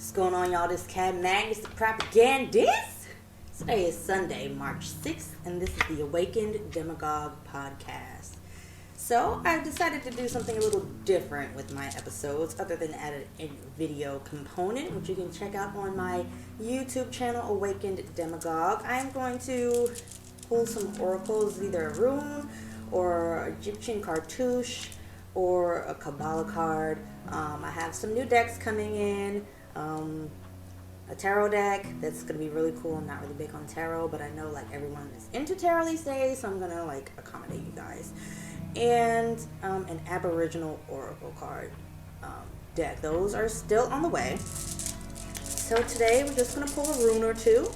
What's going on, y'all? This Cat Magnus, the propagandist. Today is Sunday, March 6th, and this is the Awakened Demagogue podcast. So, I've decided to do something a little different with my episodes, other than add a video component, which you can check out on my YouTube channel, Awakened Demagogue. I am going to pull some oracles, either a rune, or Egyptian cartouche, or a Kabbalah card. I have some new decks coming in. A tarot deck that's going to be really cool. I'm not really big on tarot, but I know like everyone is into tarot these days, so I'm going to like accommodate you guys. And an Aboriginal Oracle card deck. Those are still on the way. So today we're just going to pull a rune or two,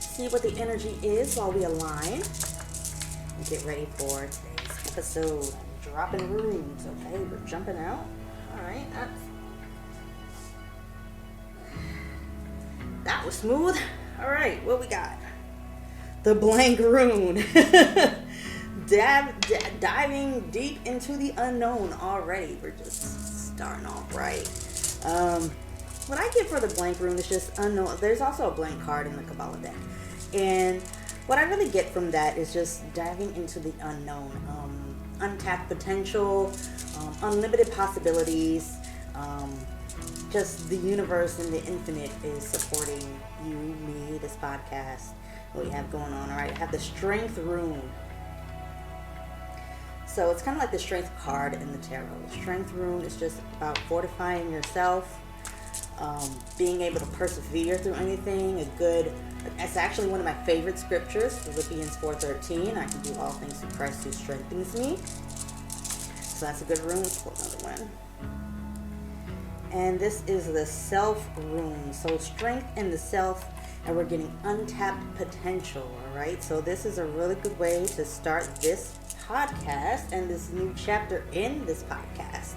see what the energy is while we align, and get ready for today's episode. Dropping runes, okay? We're jumping out. Alright, that was smooth. Alright, what we got? The blank rune. Diving deep into the unknown already. We're just starting off right. What I get for the blank rune is just unknown. There's also a blank card in the Kabbalah deck. And what I really get from that is just diving into the unknown. Untapped potential, unlimited possibilities. Just the universe and the infinite is supporting you, me, this podcast, what we have going on. All right, I have the strength rune. So it's kind of like the strength card in the tarot. The strength rune is just about fortifying yourself, being able to persevere through anything. It's actually one of my favorite scriptures, Philippians 4:13. I can do all things through Christ who strengthens me. So that's a good rune. Let's pull another one. And this is the self rune. So strength in the self, and we're getting untapped potential, all right? So this is a really good way to start this podcast and this new chapter in this podcast.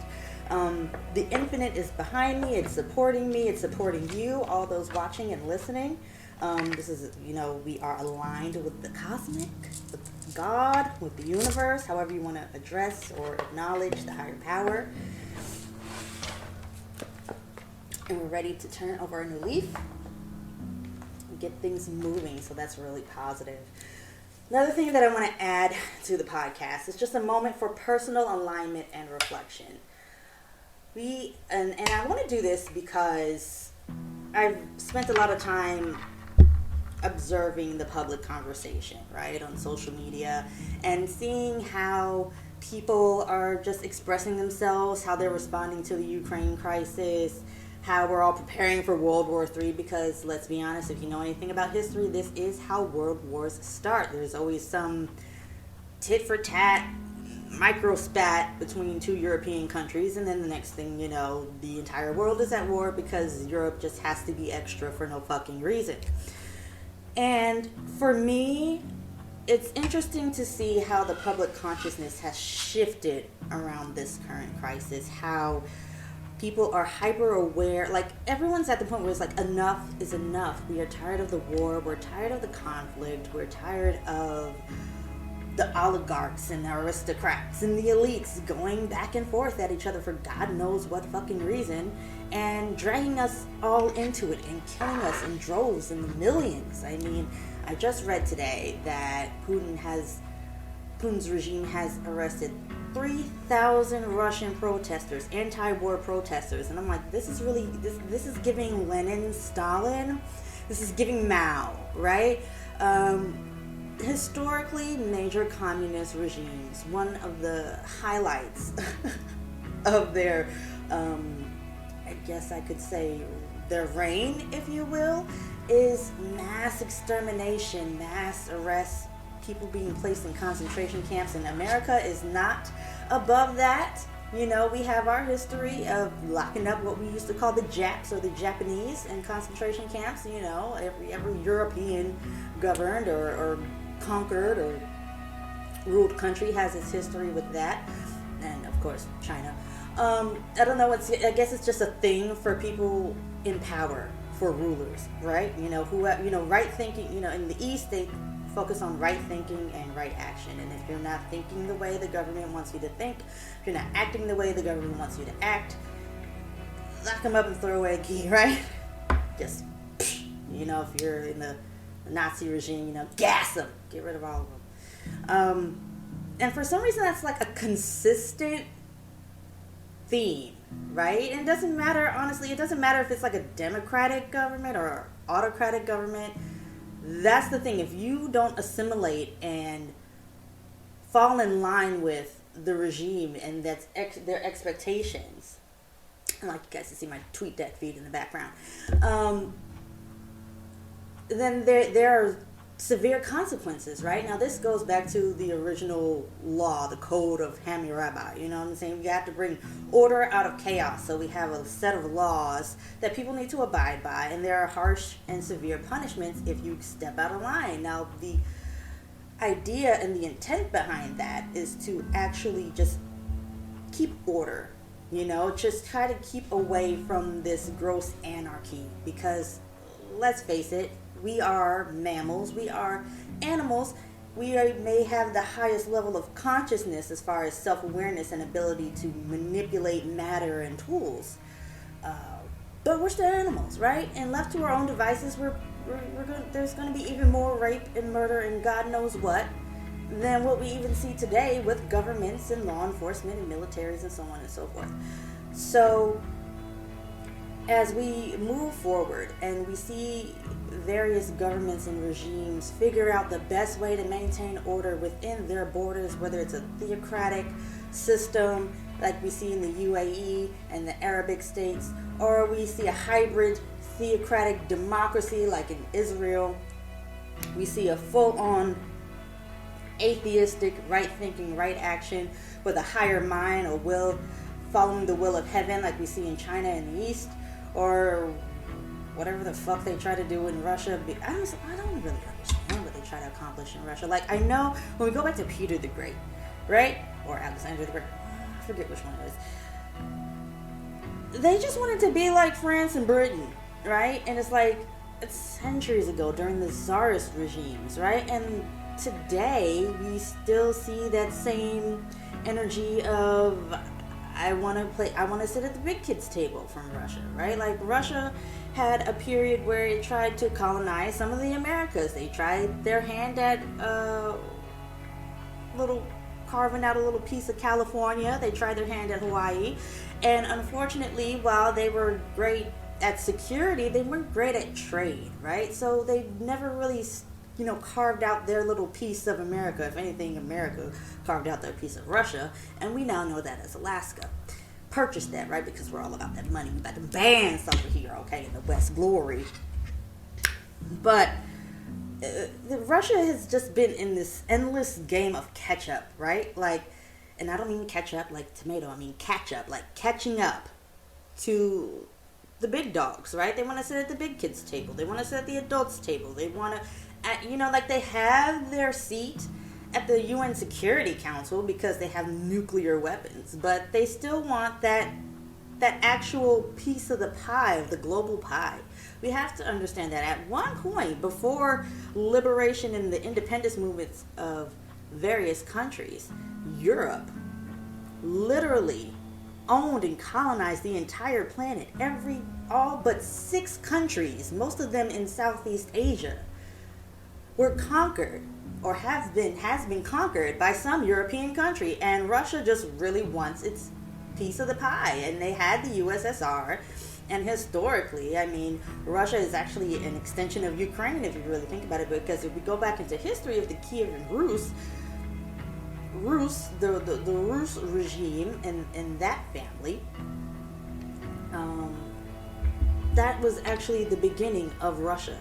The infinite is behind me. It's supporting me. It's supporting you, all those watching and listening. This is, we are aligned with the cosmic, with God, with the universe, however you want to address or acknowledge the higher power. And we're ready to turn over a new leaf and get things moving. So that's really positive. Another thing that I want to add to the podcast is just a moment for personal alignment and reflection. And I want to do this because I've spent a lot of time observing the public conversation, right, on social media, and seeing how people are just expressing themselves, how they're responding to the Ukraine crisis, how we're all preparing for World War III, because let's be honest, if you know anything about history, this is how world wars start. There's always some tit for tat, micro spat between two European countries, and then the next thing you know, the entire world is at war because Europe just has to be extra for no fucking reason. And for me, it's interesting to see how the public consciousness has shifted around this current crisis, how people are hyper aware. Like, everyone's at the point where it's like, enough is enough. We are tired of the war. We're tired of the conflict. We're tired of the oligarchs and the aristocrats and the elites going back and forth at each other for God knows what fucking reason, and dragging us all into it and killing us in droves in the millions. I mean, I just read today that Putin's regime has arrested 3,000 Russian protesters, anti-war protesters, and I'm like, this is really, this is giving Lenin, Stalin, this is giving Mao, right? Historically, major communist regimes, one of the highlights of their, I guess I could say, their reign, if you will, is mass extermination, mass arrests, people being placed in concentration camps, and America is not above that. We have our history of locking up what we used to call the Japs or the Japanese in concentration camps. Every European governed or conquered or ruled country has its history with that, and of course China. I don't know. I guess it's just a thing for people in power, for rulers, right? Right thinking. In the East they focus on right thinking and right action. And if you're not thinking the way the government wants you to think, if you're not acting the way the government wants you to act, lock them up and throw away a key, right? just, if you're in the Nazi regime, gas them, get rid of all of them. And for some reason, that's like a consistent theme, right? And it doesn't matter, honestly, it doesn't matter if it's like a democratic government or autocratic government. That's the thing. If you don't assimilate and fall in line with the regime and that's their expectations, I'd like you guys to see my TweetDeck feed in the background, then there are severe consequences, right? Now, this goes back to the original law, the Code of Hammurabi. You know what I'm saying? We have to bring order out of chaos. So we have a set of laws that people need to abide by, and there are harsh and severe punishments if you step out of line. Now, the idea and the intent behind that is to actually just keep order, just try to keep away from this gross anarchy, because let's face it, we are mammals, we are animals, we may have the highest level of consciousness as far as self-awareness and ability to manipulate matter and tools, but we're still animals, right? And left to our own devices, there's going to be even more rape and murder and God knows what than what we even see today with governments and law enforcement and militaries and so on and so forth. So as we move forward and we see various governments and regimes figure out the best way to maintain order within their borders, whether it's a theocratic system like we see in the UAE and the Arabic states, or we see a hybrid theocratic democracy like in Israel, we see a full-on atheistic, right-thinking, right action with a higher mind or will, following the will of heaven like we see in China and the East, or whatever the fuck they try to do in Russia. I don't really understand what they try to accomplish in Russia. Like, I know when we go back to Peter the Great, right? Or Alexander the Great, I forget which one it is. They just wanted to be like France and Britain, right? And it's like, it's centuries ago during the Tsarist regimes, right? And today we still see that same energy of I want to sit at the big kids table from Russia, right? Like, Russia had a period where it tried to colonize some of the Americas. They tried their hand at carving out a little piece of California. They tried their hand at Hawaii. And unfortunately, while they were great at security, they weren't great at trade, right? So they never really carved out their little piece of America. If anything, America carved out their piece of Russia, and we now know that as Alaska. Purchased that, right? Because we're all about that money. We about to ban over here, okay, in the West Glory. But Russia has just been in this endless game of catch up, right? Like, and I don't mean catch up like tomato. I mean catch up, like catching up to the big dogs, right? They want to sit at the big kids table. They want to sit at the adults table. They want to, like, they have their seat at the UN Security Council because they have nuclear weapons, but they still want that actual piece of the pie, of the global pie. We have to understand that at one point, before liberation and the independence movements of various countries, Europe literally owned and colonized the entire planet. All but 6 countries, most of them in Southeast Asia, were conquered or has been conquered by some European country, and Russia just really wants its piece of the pie. And they had the USSR, and historically, I mean, Russia is actually an extension of Ukraine if you really think about it, because if we go back into history of the Kievan Rus, the Rus regime and that family, that was actually the beginning of Russia.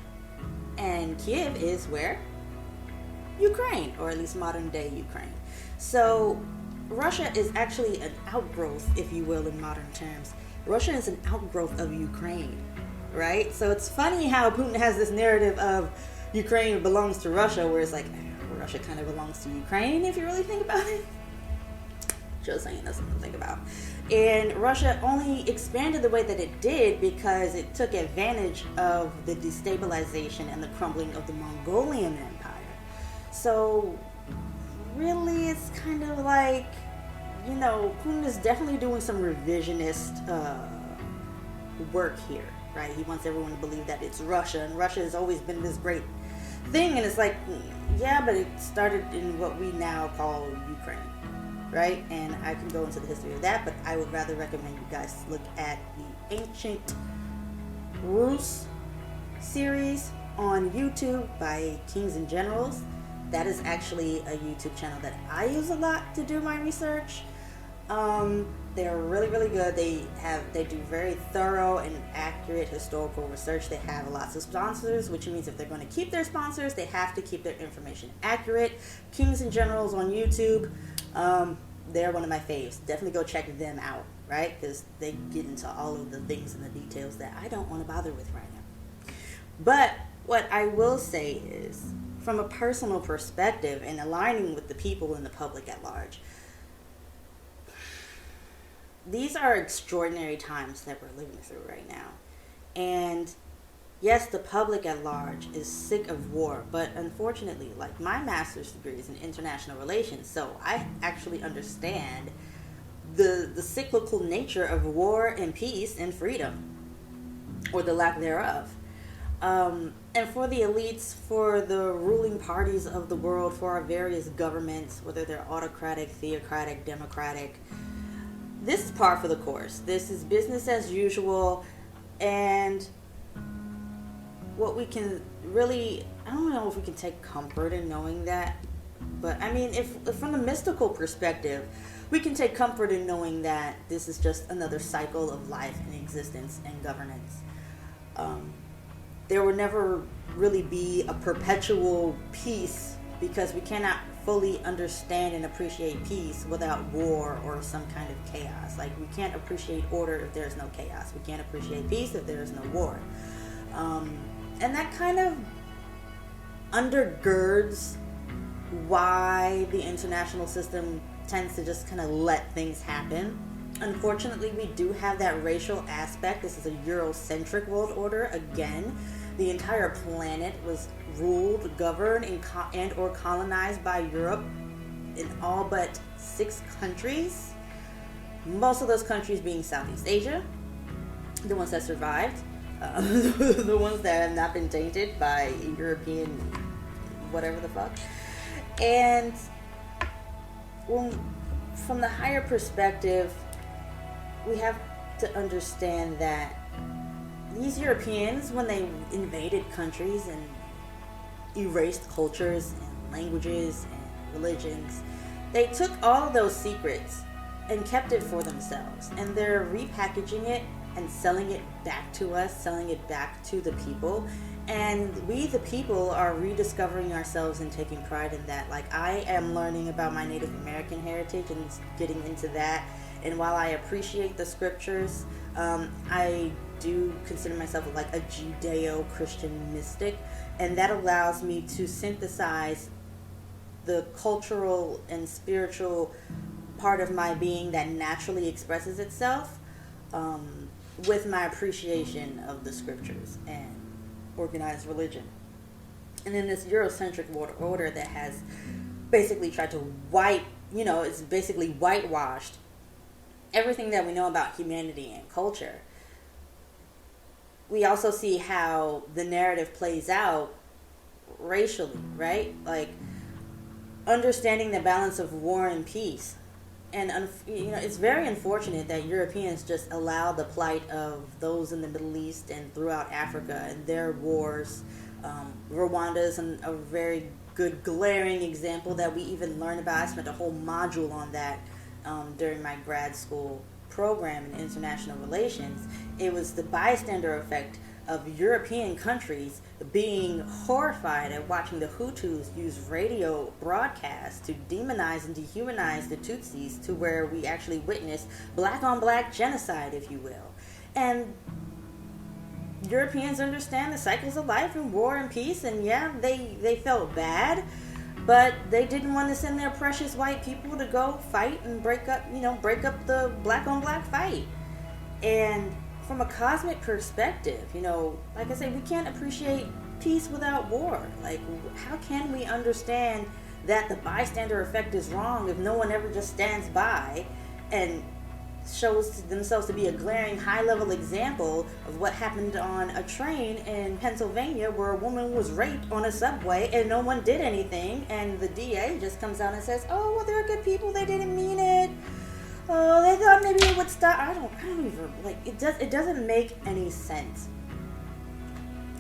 And Kiev is where? Ukraine, or at least modern day Ukraine. So Russia is actually an outgrowth, if you will, in modern terms. Russia is an outgrowth of Ukraine, right? So it's funny how Putin has this narrative of Ukraine belongs to Russia, where it's like, Russia kind of belongs to Ukraine, if you really think about it. Just saying, that's something to think about. And Russia only expanded the way that it did because it took advantage of the destabilization and the crumbling of the Mongolian Empire. So really, it's kind of like, Putin is definitely doing some revisionist work here. right? He wants everyone to believe that it's Russia, and Russia has always been this great thing. And it's like, yeah, but it started in what we now call Ukraine, right? And I can go into the history of that, but I would rather recommend you guys look at the Ancient Rus series on YouTube by Kings and Generals. That is actually a YouTube channel that I use a lot to do my research. They're really, really good. They do very thorough and accurate historical research. They have lots of sponsors, which means if they're going to keep their sponsors, they have to keep their information accurate. Kings and Generals on YouTube, they're one of my faves. Definitely go check them out, right? Because they get into all of the things and the details that I don't want to bother with right now. But what I will say is, from a personal perspective and aligning with the people and the public at large, these are extraordinary times that we're living through right now. And yes, the public at large is sick of war, but unfortunately, like, my master's degree is in international relations, so I actually understand the cyclical nature of war and peace and freedom, or the lack thereof. And for the elites, for the ruling parties of the world, for our various governments, whether they're autocratic, theocratic, democratic, this is par for the course. This is business as usual. And what we can really, I don't know if we can take comfort in knowing that, but I mean, if from the mystical perspective, we can take comfort in knowing that this is just another cycle of life and existence and governance. There will never really be a perpetual peace, because we cannot fully understand and appreciate peace without war or some kind of chaos. Like, we can't appreciate order if there's no chaos. We can't appreciate peace if there is no war. And that kind of undergirds why the international system tends to just kind of let things happen. Unfortunately, we do have that racial aspect. This is a Eurocentric world order. Again, the entire planet was ruled, governed, and or colonized by Europe in all but 6 countries. Most of those countries being Southeast Asia, the ones that survived, the ones that have not been tainted by European whatever the fuck. And from the higher perspective, we have to understand that these Europeans, when they invaded countries and erased cultures and languages and religions, they took all of those secrets and kept it for themselves. And they're repackaging it and selling it back to us, selling it back to the people. And we, the people, are rediscovering ourselves and taking pride in that. Like, I am learning about my Native American heritage and getting into that. And while I appreciate the scriptures, I do consider myself like a Judeo-Christian mystic. And that allows me to synthesize the cultural and spiritual part of my being that naturally expresses itself with my appreciation of the scriptures and organized religion. And then this Eurocentric world order that has basically tried to it's basically whitewashed everything that we know about humanity and culture. We also see how the narrative plays out racially, right? Like, understanding the balance of war and peace. And it's very unfortunate that Europeans just allow the plight of those in the Middle East and throughout Africa and their wars. Rwanda is a very good glaring example that we even learn about. I spent a whole module on that during my grad school program in international relations. It was the bystander effect of European countries being horrified at watching the Hutus use radio broadcasts to demonize and dehumanize the Tutsis, to where we actually witnessed black on black genocide, if you will. And Europeans understand the cycles of life and war and peace, and yeah, they felt bad, but they didn't want to send their precious white people to go fight and break up the black on black fight. And from a cosmic perspective, like I say, we can't appreciate peace without war. Like, how can we understand that the bystander effect is wrong if no one ever just stands by and shows themselves to be a glaring high-level example of what happened on a train in Pennsylvania where a woman was raped on a subway and no one did anything, and the DA just comes out and says, oh, well, they're good people, they didn't mean it. Oh, they thought maybe it would stop. I don't even, like, it doesn't make any sense.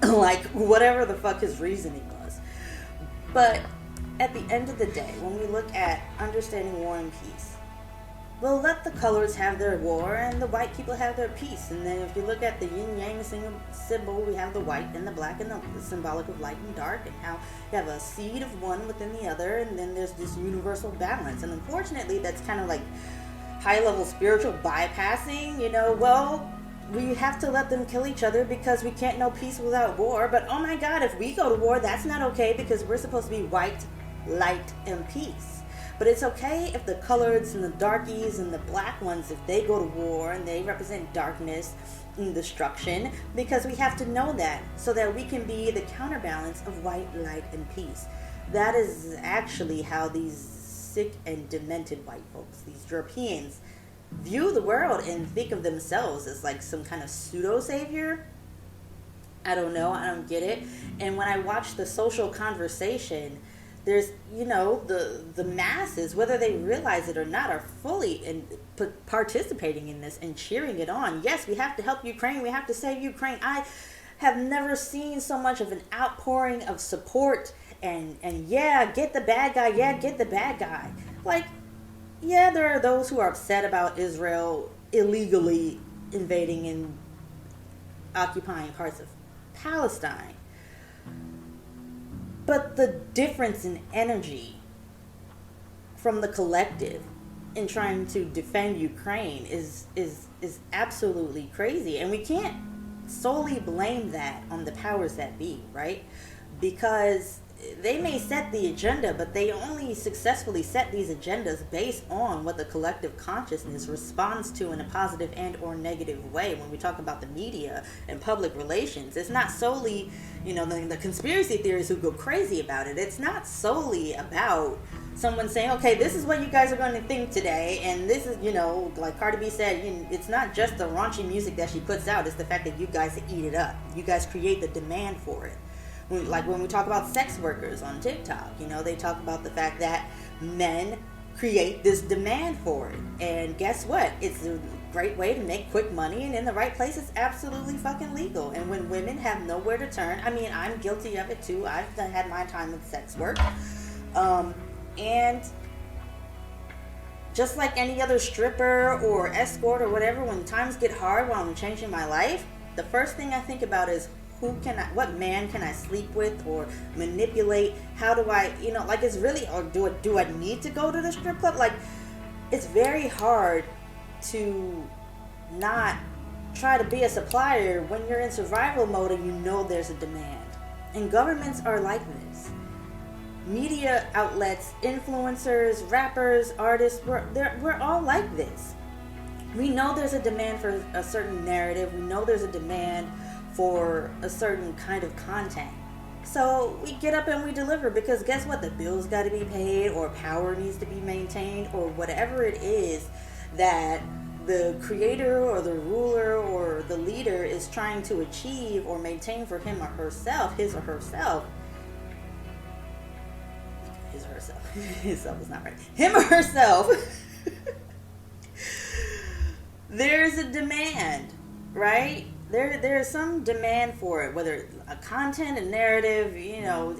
Like, whatever the fuck his reasoning was. But at the end of the day, when we look at understanding war and peace, well, let the colors have their war and the white people have their peace. And then if you look at the yin-yang symbol, we have the white and the black and the symbolic of light and dark, and how you have a seed of one within the other, and then there's this universal balance. And unfortunately, that's kind of like high-level spiritual bypassing, well, we have to let them kill each other because we can't know peace without war. But oh my God, if we go to war, that's not okay because we're supposed to be white, light, and peace. But it's okay if the coloreds and the darkies and the black ones, if they go to war and they represent darkness and destruction, because we have to know that so that we can be the counterbalance of white, light, and peace. That is actually how these sick and demented white folks, these Europeans, view the world and think of themselves as like some kind of pseudo-savior. I don't know. I don't get it. And when I watch the social conversation, there's, the masses, whether they realize it or not, are fully participating in this and cheering it on. Yes, we have to help Ukraine. We have to save Ukraine. I have never seen so much of an outpouring of support and yeah, get the bad guy. Yeah, get the bad guy. Like, yeah, there are those who are upset about Israel illegally invading and occupying parts of Palestine. But the difference in energy from the collective in trying to defend Ukraine is absolutely crazy. And we can't solely blame that on the powers that be, right? Because they may set the agenda, but they only successfully set these agendas based on what the collective consciousness responds to in a positive and or negative way. When we talk about the media and public relations, it's not solely, the conspiracy theorists who go crazy about it. It's not solely about someone saying, okay, this is what you guys are going to think today, and this is, like Cardi B said, it's not just the raunchy music that she puts out, it's the fact that you guys eat it up. You guys create the demand for it. Like when we talk about sex workers on TikTok, they talk about the fact that men create this demand for it. And guess what? It's a great way to make quick money, and in the right place, it's absolutely fucking legal. And when women have nowhere to turn, I'm guilty of it too. I've had my time with sex work. And just like any other stripper or escort or whatever, when times get hard while I'm changing my life, the first thing I think about is, what man can I sleep with or manipulate? How do I, it's really, or do I need to go to the strip club? Like, it's very hard to not try to be a supplier when you're in survival mode and there's a demand. And governments are like this. Media outlets, influencers, rappers, artists, we're all like this. We know there's a demand for a certain narrative. We know there's a demand for a certain kind of content. So we get up and we deliver, because guess what? The bills got to be paid, or power needs to be maintained, or whatever it is that the creator or the ruler or the leader is trying to achieve or maintain for him or herself, his or herself. Himself is not right. Him or herself. There's a demand, right? There's some demand for it, whether a content, a narrative.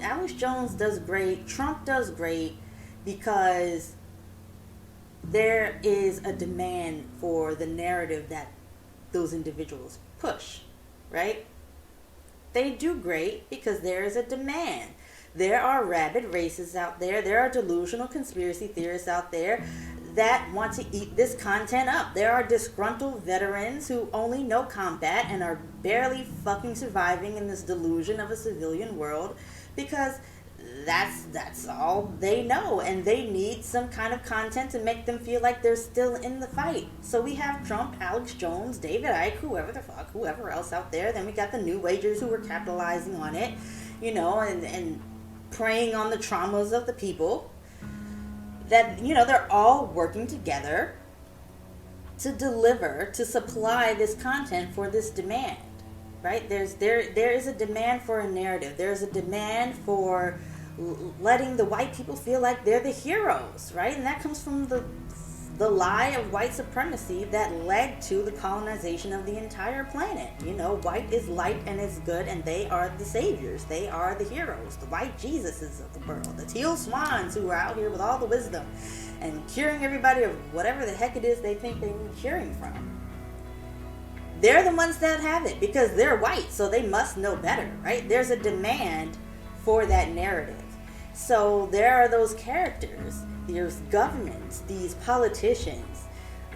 Alex Jones does great. Trump does great because there is a demand for the narrative that those individuals push, right? They do great because there is a demand. There are rabid racists out there. There are delusional conspiracy theorists out there that want to eat this content up. There are disgruntled veterans who only know combat and are barely fucking surviving in this delusion of a civilian world because that's all they know, and they need some kind of content to make them feel like they're still in the fight. So we have Trump, Alex Jones, David Icke, whoever else out there. Then we got the New Agers who are capitalizing on it, and preying on the traumas of the people. That, they're all working together to deliver, to supply this content for this demand, right? There is a demand for a narrative. There's a demand for letting the white people feel like they're the heroes, right? And that comes from the lie of white supremacy that led to the colonization of the entire planet. White is light and is good, and they are the saviors. They are the heroes, the white Jesuses of the world, the teal swans who are out here with all the wisdom and curing everybody of whatever the heck it is they think they need curing from. They're the ones that have it because they're white, so they must know better, right? There's a demand for that narrative. So there are those characters, there's governments, these politicians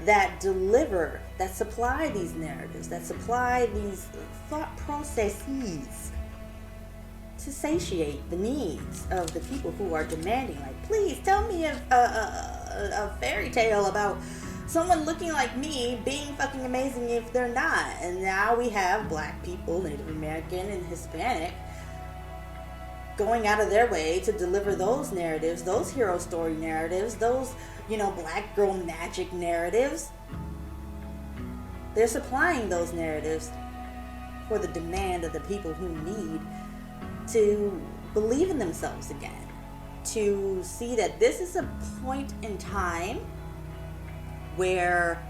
that deliver, that supply these narratives, that supply these thought processes to satiate the needs of the people who are demanding, like, please tell me a fairy tale about someone looking like me being fucking amazing if they're not. And now we have black people, Native American and Hispanic, going out of their way to deliver those narratives, those hero story narratives, those, black girl magic narratives. They're supplying those narratives for the demand of the people who need to believe in themselves again, to see that this is a point in time where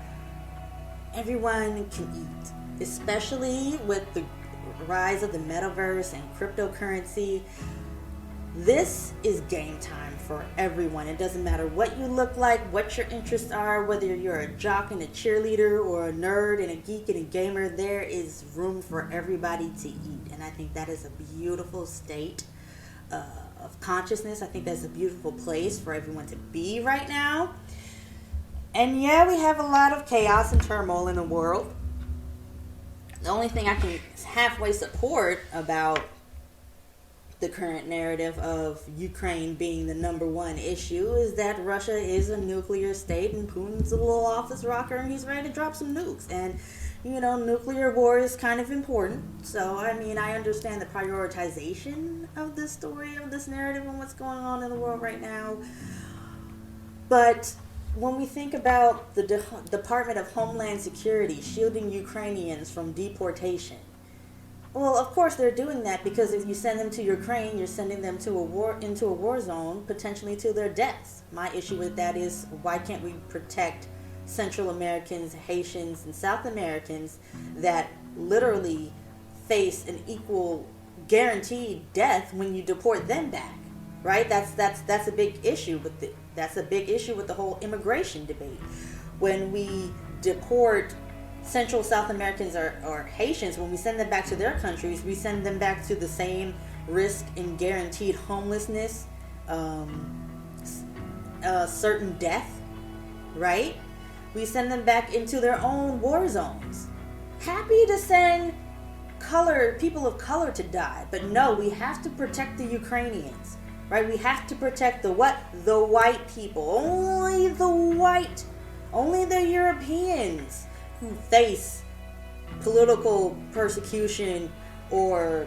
everyone can eat, especially with the rise of the metaverse and cryptocurrency. This is game time for everyone. It doesn't matter what you look like, what your interests are, whether you're a jock and a cheerleader or a nerd and a geek and a gamer. There is room for everybody to eat. And I think that is a beautiful state of consciousness. I think that's a beautiful place for everyone to be right now. And yeah, we have a lot of chaos and turmoil in the world. The only thing I can halfway support about the current narrative of Ukraine being the number one issue is that Russia is a nuclear state and Putin's a little office rocker and he's ready to drop some nukes. And, nuclear war is kind of important. So, I understand the prioritization of this story, of this narrative and what's going on in the world right now. But when we think about the Department of Homeland Security shielding Ukrainians from deportation, well, of course they're doing that because if you send them to Ukraine, you're sending them to into a war zone, potentially to their deaths. My issue with that is, why can't we protect Central Americans, Haitians, and South Americans that literally face an equal guaranteed death when you deport them back? Right? That's a big issue with the whole immigration debate. When we deport Central South Americans or Haitians, when we send them back to their countries, we send them back to the same risk and guaranteed homelessness, certain death, right? We send them back into their own war zones. Happy to send people of color to die, but no, we have to protect the Ukrainians. Right? We have to protect the what? The white people. Only the white. Only the Europeans who face political persecution or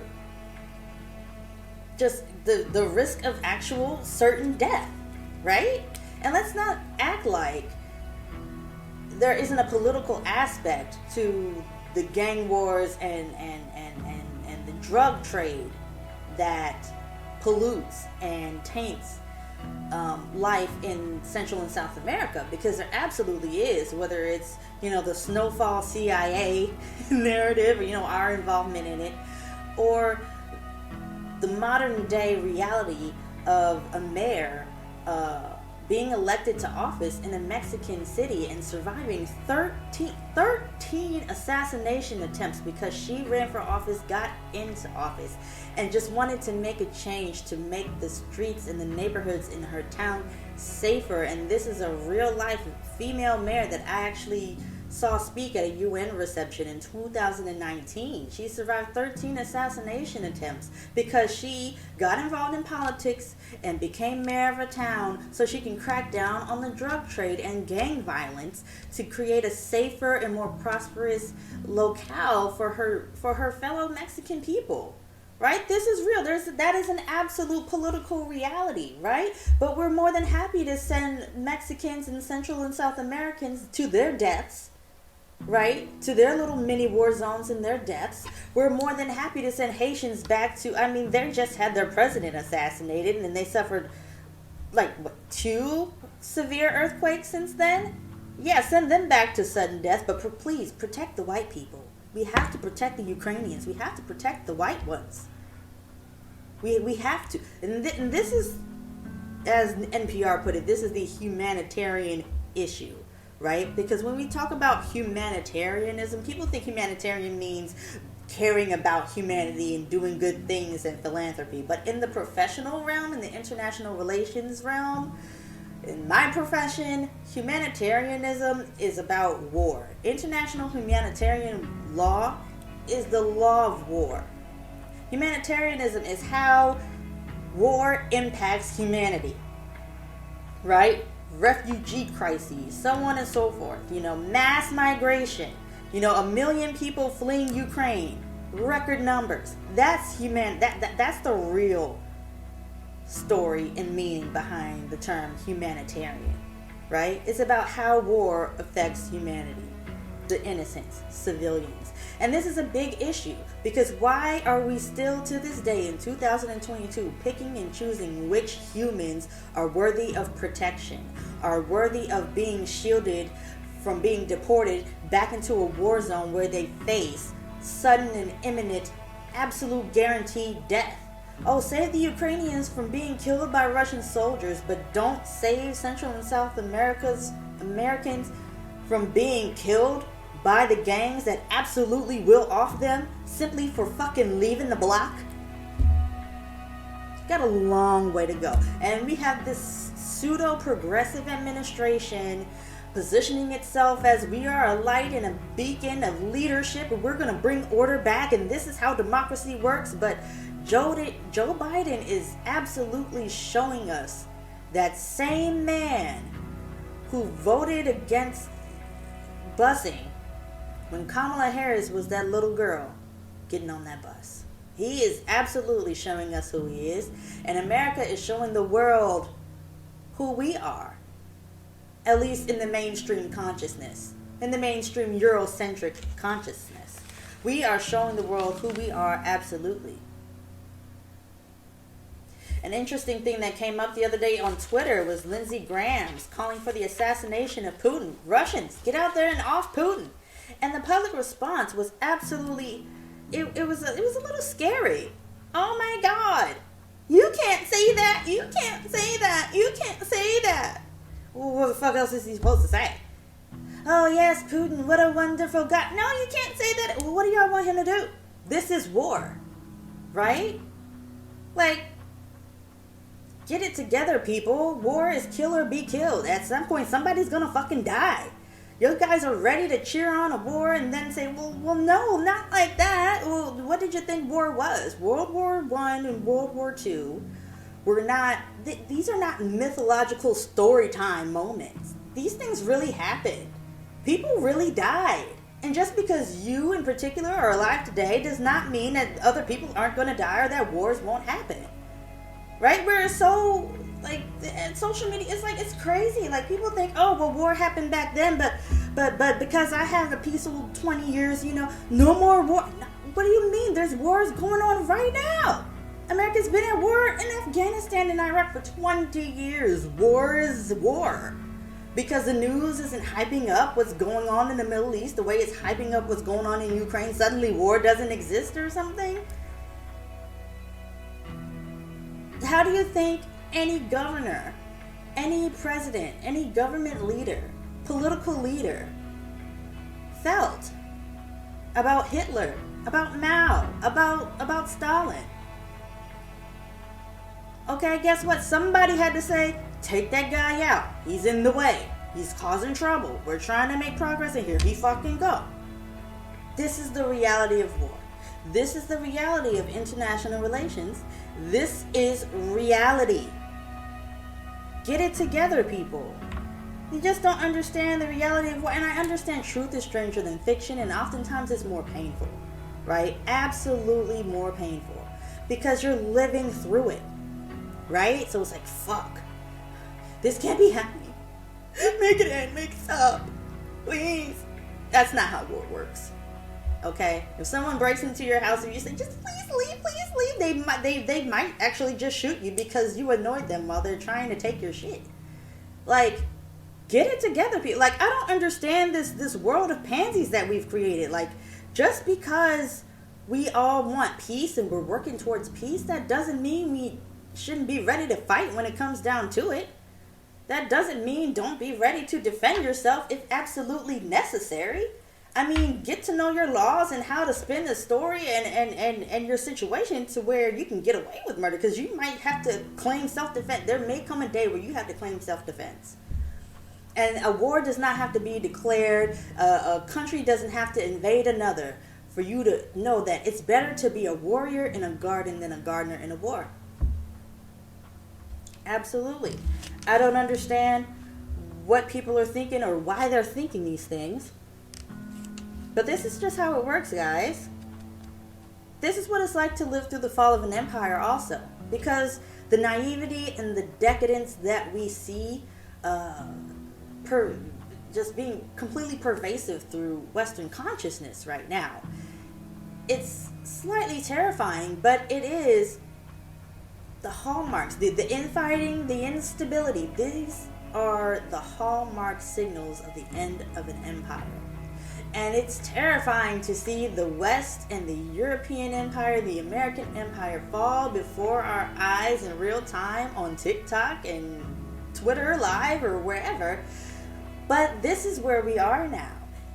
just the risk of actual certain death. Right? And let's not act like there isn't a political aspect to the gang wars and the drug trade that pollutes and taints life in Central and South America, because there absolutely is, whether it's the Snowfall CIA narrative or our involvement in it, or the modern day reality of a mayor being elected to office in a Mexican city and surviving 13 assassination attempts because she ran for office, got into office, and just wanted to make a change to make the streets and the neighborhoods in her town safer. And this is a real life female mayor that I actually saw speak at a UN reception in 2019. She survived 13 assassination attempts because she got involved in politics and became mayor of a town so she can crack down on the drug trade and gang violence to create a safer and more prosperous locale for her fellow Mexican people. Right? This is real. That is an absolute political reality, right? But we're more than happy to send Mexicans and Central and South Americans to their deaths right, to their little mini war zones in their depths. We're more than happy to send Haitians back to, I mean, they just had their president assassinated and they suffered, like, what, 2 severe earthquakes since then? Yeah, send them back to sudden death, but please, protect the white people. We have to protect the Ukrainians. We have to protect the white ones. We have to. And this is, as NPR put it, this is the humanitarian issue, right? Because when we talk about humanitarianism, people think humanitarian means caring about humanity and doing good things and philanthropy. But in the professional realm, in the international relations realm, in my profession, humanitarianism is about war. International humanitarian law is the law of war. Humanitarianism is how war impacts humanity, right? Refugee crises, so on and so forth. Mass migration. 1 million people fleeing Ukraine. Record numbers. That's that's the real story and meaning behind the term humanitarian, right? It's about how war affects humanity, the innocents, civilians. And this is a big issue because why are we still to this day in 2022 picking and choosing which humans are worthy of protection, are worthy of being shielded from being deported back into a war zone where they face sudden and imminent, absolute guaranteed death? Oh, save the Ukrainians from being killed by Russian soldiers, but don't save Central and South America's Americans from being killed by the gangs that absolutely will off them simply for fucking leaving the block? Got a long way to go. And we have this pseudo-progressive administration positioning itself as we are a light and a beacon of leadership and we're going to bring order back and this is how democracy works. But Joe Biden is absolutely showing us that same man who voted against busing when Kamala Harris was that little girl getting on that bus. He is absolutely showing us who he is. And America is showing the world who we are. At least in the mainstream consciousness. In the mainstream Eurocentric consciousness. We are showing the world who we are absolutely. An interesting thing that came up the other day on Twitter was Lindsey Graham's calling for the assassination of Putin. Russians, get out there and off Putin. And the public response was absolutely, it was a little scary. Oh my God. You can't say that. You can't say that. You can't say that. Well, what the fuck else is he supposed to say? Oh yes, Putin, what a wonderful guy. No, you can't say that. Well, what do y'all want him to do? This is war. Right? Like, get it together, people. War is kill or be killed. At some point, somebody's gonna fucking die. You guys are ready to cheer on a war and then say, well, no, not like that. Well, what did you think war was? World War I and World War II were not, these are not mythological story time moments. These things really happened. People really died. And just because you in particular are alive today does not mean that other people aren't going to die or that wars won't happen. Right? We're so, like, social media, it's crazy. Like, people think, oh, well, war happened back then, but because I have a peaceful 20 years, no more war. What do you mean? There's wars going on right now. America's been at war in Afghanistan and Iraq for 20 years. War is war. Because the news isn't hyping up what's going on in the Middle East the way it's hyping up what's going on in Ukraine. Suddenly war doesn't exist or something. How do you think any governor, any president, any government leader, political leader felt about Hitler, about Mao, about Stalin? Okay, guess what? Somebody had to say, take that guy out. He's in the way. He's causing trouble. We're trying to make progress and here he fucking go. This is the reality of war. This is the reality of international relations. This is reality. Get it together, people. You just don't understand the reality of war. And I understand truth is stranger than fiction, and oftentimes it's more painful, right? Absolutely more painful. Because you're living through it, right? So it's like, fuck. This can't be happening. Make it end. Make it stop. Please. That's not how war works. Okay? If someone breaks into your house and you say, just please leave, they might actually just shoot you because you annoyed them while they're trying to take your shit. Like, get it together, people. Like, I don't understand this world of pansies that we've created. Like, just because we all want peace and we're working towards peace, that doesn't mean we shouldn't be ready to fight when it comes down to it. That doesn't mean don't be ready to defend yourself if absolutely necessary. I mean, get to know your laws and how to spin the story and your situation to where you can get away with murder, because you might have to claim self-defense. There may come a day where you have to claim self-defense. And a war does not have to be declared. A country doesn't have to invade another for you to know that it's better to be a warrior in a garden than a gardener in a war. Absolutely. I don't understand what people are thinking or why they're thinking these things. But this is just how it works, guys. This is what it's like to live through the fall of an empire also. Because the naivety and the decadence that we see just being completely pervasive through Western consciousness right now. It's slightly terrifying, but it is the hallmarks, the infighting, the instability. These are the hallmark signals of the end of an empire. And it's terrifying to see the West and the European empire, the American empire fall before our eyes in real time on TikTok and Twitter Live or wherever. But this is where we are now.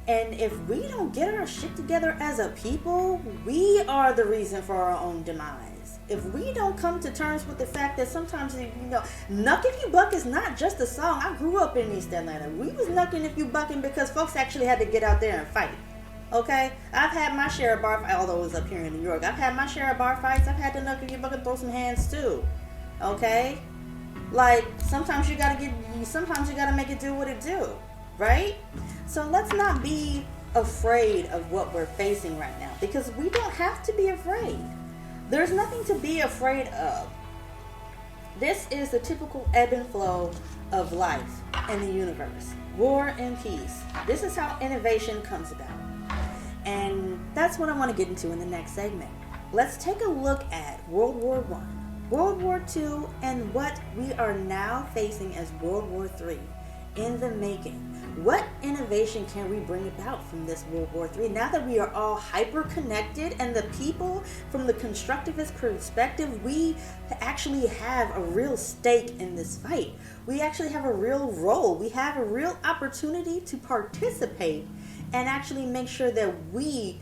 And if we don't get our shit together as a people, we are the reason for our own demise. If we don't come to terms with the fact that sometimes, Knuck If You Buck is not just a song. I grew up in East Atlanta. We was knucking if you bucking because folks actually had to get out there and fight. Okay? I've had my share of bar fights, although it was up here in New York. I've had my share of bar fights. I've had to knuck if you buck and throw some hands too. Okay? Like, sometimes you gotta make it do what it do. Right? So let's not be afraid of what we're facing right now, because we don't have to be afraid. There's nothing to be afraid of. This is the typical ebb and flow of life in the universe. War and peace. This is how innovation comes about. And that's what I want to get into in the next segment. Let's take a look at World War I, World War II, and what we are now facing as World War III in the making. What innovation can we bring about from this World War III now that we are all hyper-connected, and the people from the constructivist perspective, we actually have a real stake in this fight. We actually have a real role. We have a real opportunity to participate and actually make sure that we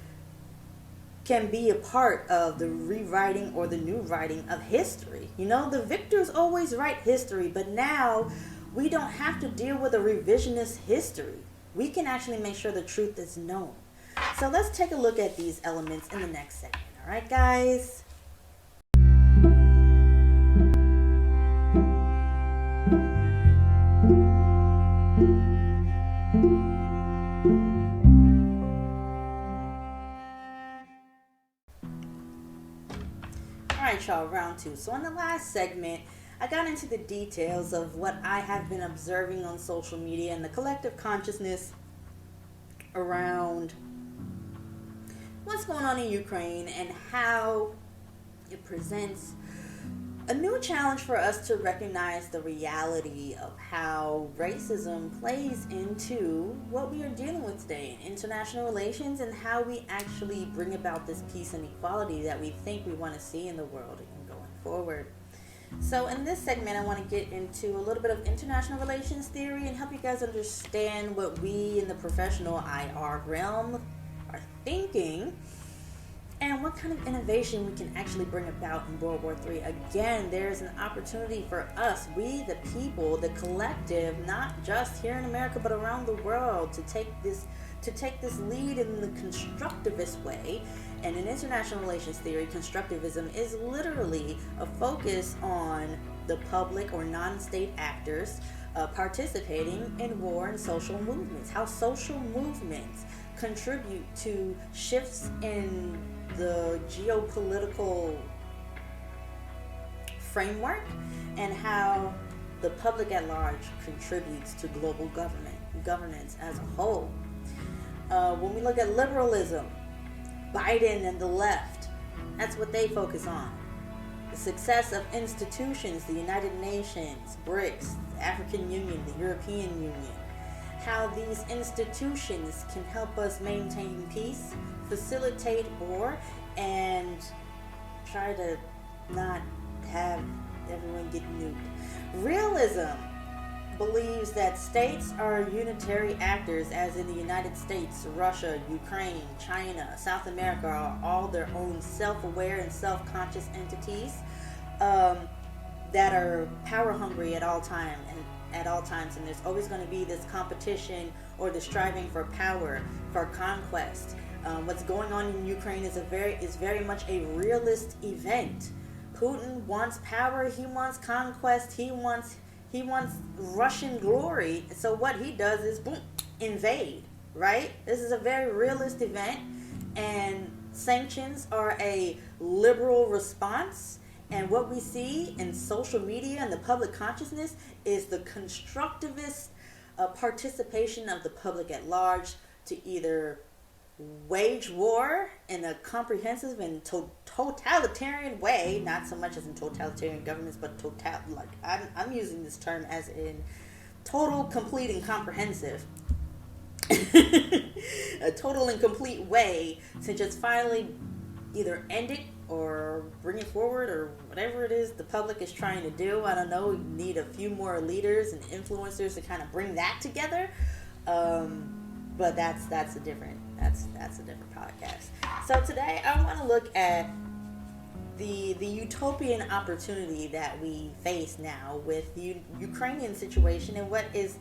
can be a part of the rewriting or the new writing of history. The victors always write history, but now we don't have to deal with a revisionist history. We can actually make sure the truth is known. So let's take a look at these elements in the next segment. All right, guys? All right, y'all, round two. So in the last segment, I got into the details of what I have been observing on social media and the collective consciousness around what's going on in Ukraine and how it presents a new challenge for us to recognize the reality of how racism plays into what we are dealing with today in international relations, and how we actually bring about this peace and equality that we think we want to see in the world and going forward. So in this segment, I want to get into a little bit of international relations theory and help you guys understand what we in the professional IR realm are thinking and what kind of innovation we can actually bring about in World War III. Again, there's an opportunity for us, we the people, the collective, not just here in America but around the world, to take this lead in the constructivist way. And in international relations theory, constructivism is literally a focus on the public or non-state actors participating in war and social movements, how social movements contribute to shifts in the geopolitical framework, and how the public at large contributes to global governance as a whole. When we look at liberalism, Biden and the left, that's what they focus on. The success of institutions, the United Nations, BRICS, the African Union, the European Union. How these institutions can help us maintain peace, facilitate war, and try to not have everyone get nuked. Realism believes that states are unitary actors, as in the United States, Russia, Ukraine, China, South America are all their own self-aware and self-conscious entities that are power hungry at all times, and there's always going to be this competition or the striving for power, for conquest. What's going on in Ukraine is very much a realist event. Putin wants power, he wants conquest, he wants Russian glory. So what he does is boom, invade, right? This is a very realist event, and sanctions are a liberal response. And what we see in social media and the public consciousness is the constructivist participation of the public at large to either wage war in a comprehensive and totalitarian way, not so much as in totalitarian governments, but I'm using this term as in total, complete, and comprehensive. A total and complete way to just finally either end it or bring it forward, or whatever it is the public is trying to do. I don't know. We need a few more leaders and influencers to kind of bring that together. But that's a different podcast. So today I want to look at the utopian opportunity that we face now with the Ukrainian situation and what is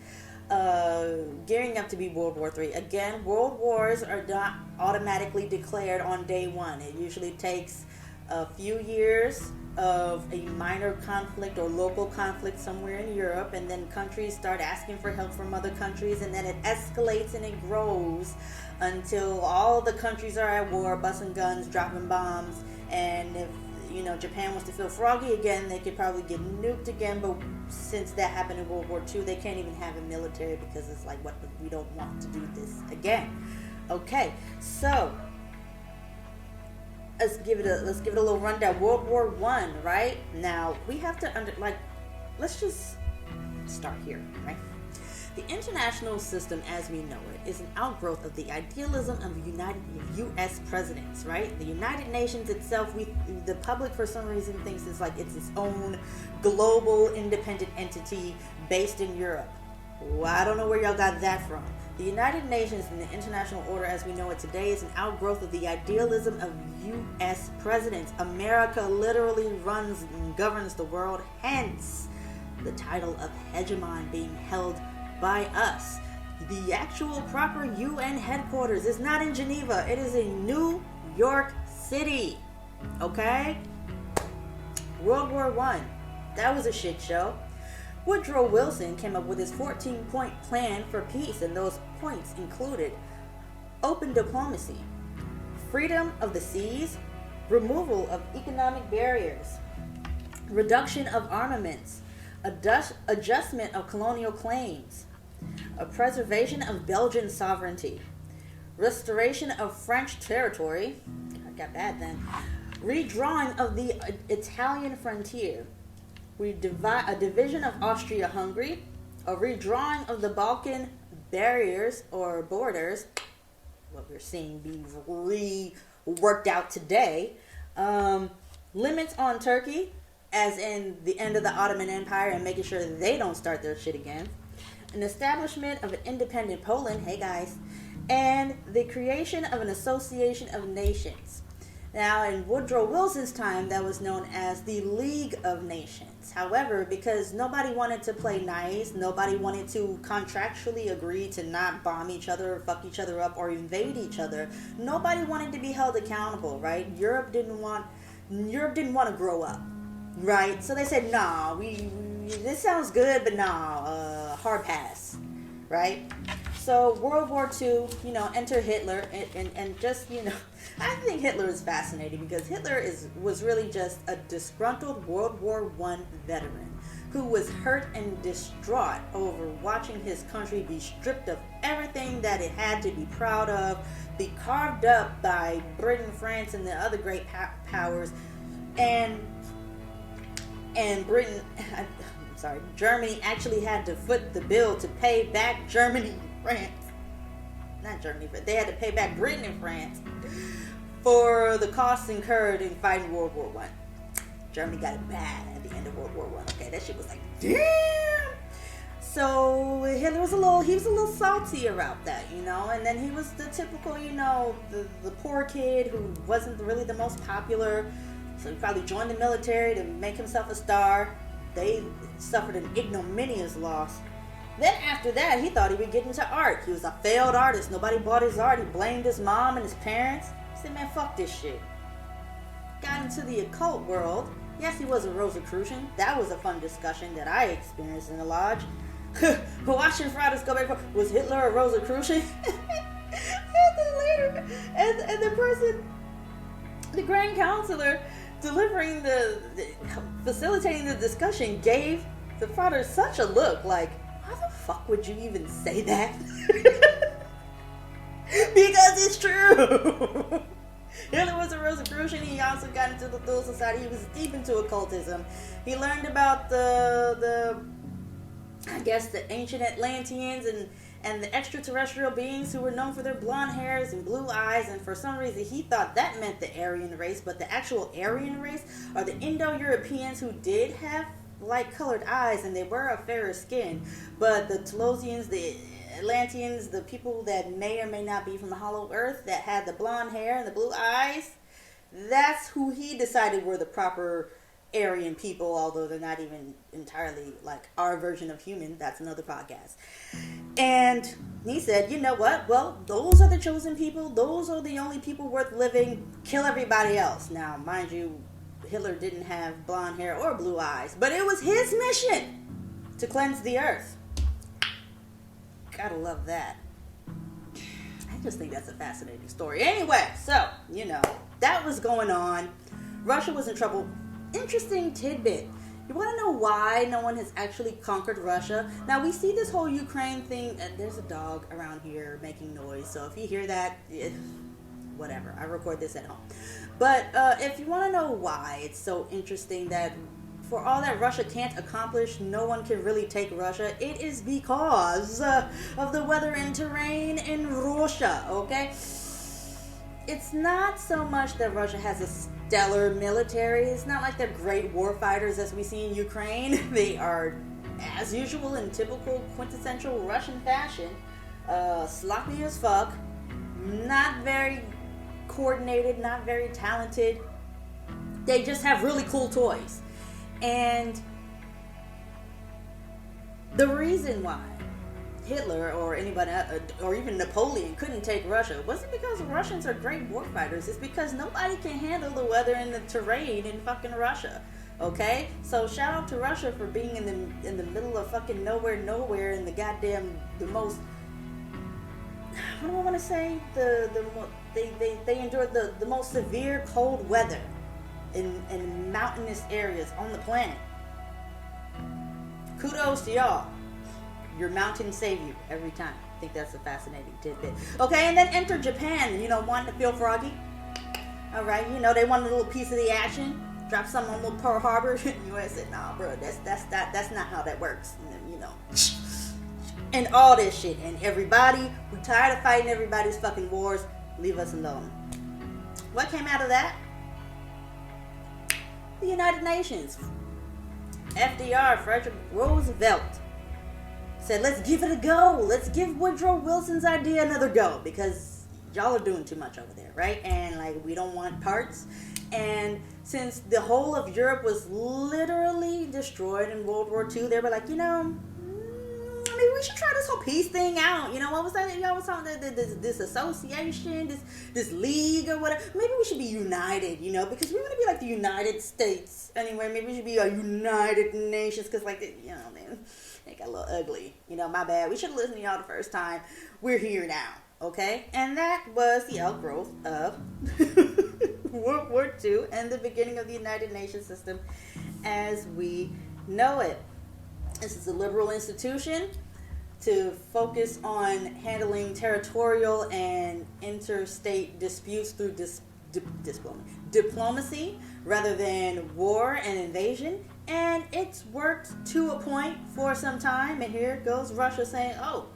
gearing up to be World War III. Again, world wars are not automatically declared on day one. It usually takes a few years of a minor conflict or local conflict somewhere in Europe, and then countries start asking for help from other countries, and then it escalates and it grows until all the countries are at war, busting guns, dropping bombs, and if Japan wants to feel froggy again, they could probably get nuked again. But since that happened in World War II, they can't even have a military because it's like, what, we don't want to do this again. Okay, so let's give it a little rundown. World War I, right? Now we have to let's just start here, right? The international system as we know it is an outgrowth of the idealism of United U.S. presidents, right? The United Nations itself, the public for some reason thinks it's like it's its own global independent entity based in Europe. Well, I don't know where y'all got that from. The United Nations and the international order as we know it today is an outgrowth of the idealism of U.S. presidents. America literally runs and governs the world, hence the title of hegemon being held by us. The actual proper UN headquarters is not in Geneva. It is in New York City. Okay? World War I. That was a shit show. Woodrow Wilson came up with his 14-point plan for peace, and those points included open diplomacy, freedom of the seas, removal of economic barriers, reduction of armaments, adjustment of colonial claims, a preservation of Belgian sovereignty, restoration of French territory, I got that then, redrawing of the Italian frontier, a division of Austria-Hungary, a redrawing of the Balkan barriers or borders, what we're seeing being reworked out today, limits on Turkey, as in the end of the Ottoman Empire and making sure they don't start their shit again, an establishment of an independent Poland, hey guys, and the creation of an association of nations. Now, in Woodrow Wilson's time, that was known as the League of Nations. However, because nobody wanted to play nice, nobody wanted to contractually agree to not bomb each other or fuck each other up or invade each other, nobody wanted to be held accountable, right? Europe didn't want to grow up, right? So they said, nah, this sounds good, but nah, hard pass, right? So World War II, enter Hitler, and just, I think Hitler is fascinating because Hitler was really just a disgruntled World War I veteran who was hurt and distraught over watching his country be stripped of everything that it had to be proud of, be carved up by Britain, France, and the other great powers, and Germany actually had to foot the bill to pay back they had to pay back Britain and France for the costs incurred in fighting World War I. Germany got it bad at the end of World War I. Okay, that shit was like, damn. So Hitler was a little salty about that, and then he was the typical, the poor kid who wasn't really the most popular. So he probably joined the military to make himself a star. They suffered an ignominious loss. Then after that, he thought he would get into art. He was a failed artist. Nobody bought his art. He blamed his mom and his parents. He said, man, fuck this shit. Got into the occult world. Yes, he was a Rosicrucian. That was a fun discussion that I experienced in the lodge. Watching Fridays go back, was Hitler a Rosicrucian? And then later, and the person, the grand counselor, facilitating the discussion, gave the father such a look like, why the fuck would you even say that? Because it's true. Hitler was a Rosicrucian. He also got into the Thule Society. He was deep into occultism. He learned about the ancient Atlanteans and the extraterrestrial beings who were known for their blonde hairs and blue eyes, and for some reason he thought that meant the Aryan race, but the actual Aryan race are the Indo-Europeans who did have light-colored eyes and they were of fairer skin, but the Telosians, the Atlanteans, the people that may or may not be from the hollow earth that had the blonde hair and the blue eyes, that's who he decided were the proper Aryan people, although they're not even entirely like our version of human. That's another podcast. And he said, you know what? Well, those are the chosen people. Those are the only people worth living. Kill everybody else. Now, mind you, Hitler didn't have blonde hair or blue eyes, but it was his mission to cleanse the earth. Gotta love that. I just think that's a fascinating story. Anyway, so, that was going on. Russia was in trouble. Interesting tidbit. You want to know why no one has actually conquered Russia? Now, we see this whole Ukraine thing. There's a dog around here making noise, so if you hear that, whatever. I record this at home. But if you want to know why it's so interesting that for all that Russia can't accomplish, no one can really take Russia, it is because of the weather and terrain in Russia, okay? It's not so much that Russia has a stellar military. It's not like they're great war fighters as we see in Ukraine. They are, as usual, in typical quintessential Russian fashion, sloppy as fuck, not very coordinated, not very talented. They just have really cool toys. And the reason why Hitler or anybody, or even Napoleon couldn't take Russia wasn't because Russians are great war fighters. It's because nobody can handle the weather and the terrain in fucking Russia. Okay? So shout out to Russia for being in the middle of fucking nowhere in the goddamn, the most, what do I want to say? They endured the most severe cold weather in mountainous areas on the planet. Kudos to y'all. Your mountains save you every time. I think that's a fascinating tidbit. Okay, and then enter Japan, wanting to feel froggy. All right, they want a little piece of the action. Drop something on little Pearl Harbor. U.S. said, nah, bro, that's not how that works. And all this shit. And everybody, we're tired of fighting everybody's fucking wars. Leave us alone. What came out of that? The United Nations. FDR, Frederick Roosevelt, said, let's give it a go. Let's give Woodrow Wilson's idea another go, because y'all are doing too much over there, right? And we don't want parts. And since the whole of Europe was literally destroyed in World War II, they were like, maybe we should try this whole peace thing out. What was that? Y'all was talking this association, this league or whatever. Maybe we should be united, because we want to be like the United States. Anyway, maybe we should be a United Nations, because they got a little ugly. My bad. We should have listened to y'all the first time. We're here now, okay? And that was the outgrowth of World War II and the beginning of the United Nations system as we know it. This is a liberal institution to focus on handling territorial and interstate disputes through diplomacy rather than war and invasion. And it's worked to a point for some time. And here goes Russia saying, oh,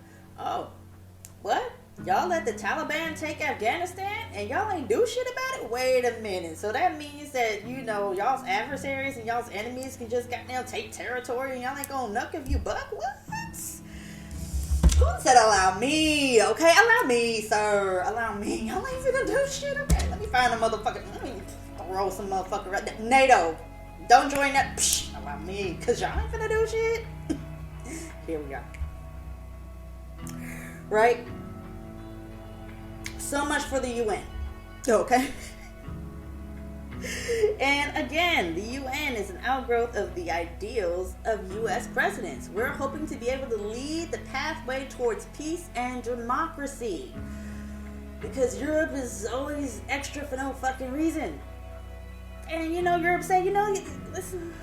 what? Y'all let the Taliban take Afghanistan and y'all ain't do shit about it? Wait a minute. So that means that, y'all's adversaries and y'all's enemies can just goddamn take territory and y'all ain't gonna nuck if you buck? What? Who said allow me? Okay, allow me, sir. Allow me. Y'all ain't finna do shit? Okay, let me find a motherfucker. Let me throw some motherfucker right there. NATO. Don't join that. Psh, allow me. Cause y'all ain't finna do shit. Here we go. Right? So much for the UN. Okay. And again, the UN is an outgrowth of the ideals of U.S. presidents. We're hoping to be able to lead the pathway towards peace and democracy. Because Europe is always extra for no fucking reason. And Europe say, listen,